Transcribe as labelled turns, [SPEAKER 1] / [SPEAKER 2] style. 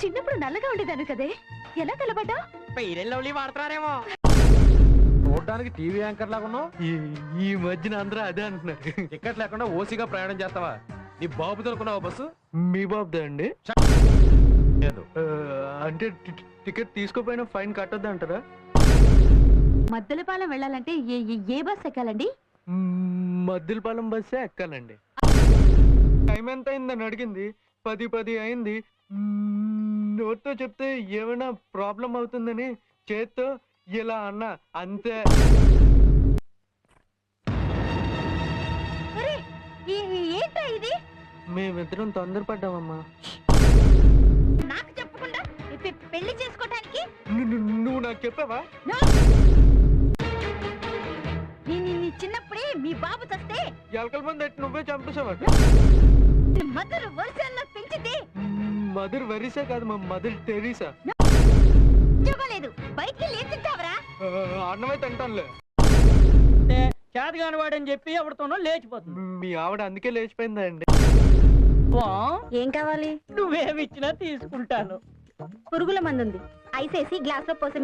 [SPEAKER 1] చిన్నప్పుడు నల్లగా ఉండేదాన్ని కదే, ఎలా తెల్లబడ్డా?
[SPEAKER 2] Fair lovely వాడుతున్నారేమో.
[SPEAKER 3] చూడడానికి టీవీ యాంకర్ లాగా ఉన్నావు.
[SPEAKER 2] ఈ మధ్యన అందరూ అదే అంటున్నారు.
[SPEAKER 3] టికెట్ లేకుండా ఓసీగా ప్రయాణం చేస్తావా? నీ బాబు దొరుకున్నావు బస్సు?
[SPEAKER 2] మీ బాబుదా అండి?
[SPEAKER 3] లేదు.
[SPEAKER 2] అంటే టికెట్ తీసుకోపోయినా ఫైన్ కట్టొద్దు అంటారా?
[SPEAKER 1] మద్దెలపాలెం వెళ్ళాలంటే ఏ బస్ ఎక్కాలండి?
[SPEAKER 2] మద్దిలపాలెం బస్సే ఎక్కాలండి. టైం ఎంత అయిందని అడిగింది. 10 అయింది. నోట్తో చెప్తే ఏమైనా ప్రాబ్లం అవుతుందని చేత్తో ఇలా అన్నా అంతే.
[SPEAKER 1] ఏంటా ఇది?
[SPEAKER 2] మేమిద్దరం తొందరపడ్డామమ్మా.
[SPEAKER 1] నాకు చెప్పకుండా పెళ్లి చేసుకోవడానికి
[SPEAKER 2] నువ్వు నాకు చెప్పావా?
[SPEAKER 1] చిన్నప్పుడే మీ బాబు చస్తే
[SPEAKER 2] ఎలకల మంది నువ్వే చంపేసావా?
[SPEAKER 1] మదర్ వరుసల్లో పెంచితే
[SPEAKER 2] మదర్ వెరీసా కాదు, మా మదర్ టెరీసా.
[SPEAKER 1] లేదు, బయటికి వెళ్ళి ఏం తింటావరా?
[SPEAKER 2] అన్నమే తింటానులే.
[SPEAKER 4] చేతగాని వాడని చెప్పి ఎవరితోనో లేచిపోతుంది.
[SPEAKER 2] మీ ఆవిడ అందుకే లేచిపోయిందా అండి?
[SPEAKER 1] ఏం కావాలి?
[SPEAKER 4] నువ్వేమిచ్చినా తీసుకుంటాను.
[SPEAKER 1] పురుగుల మందుంది, ఐసేసి గ్లాస్ లో పోసి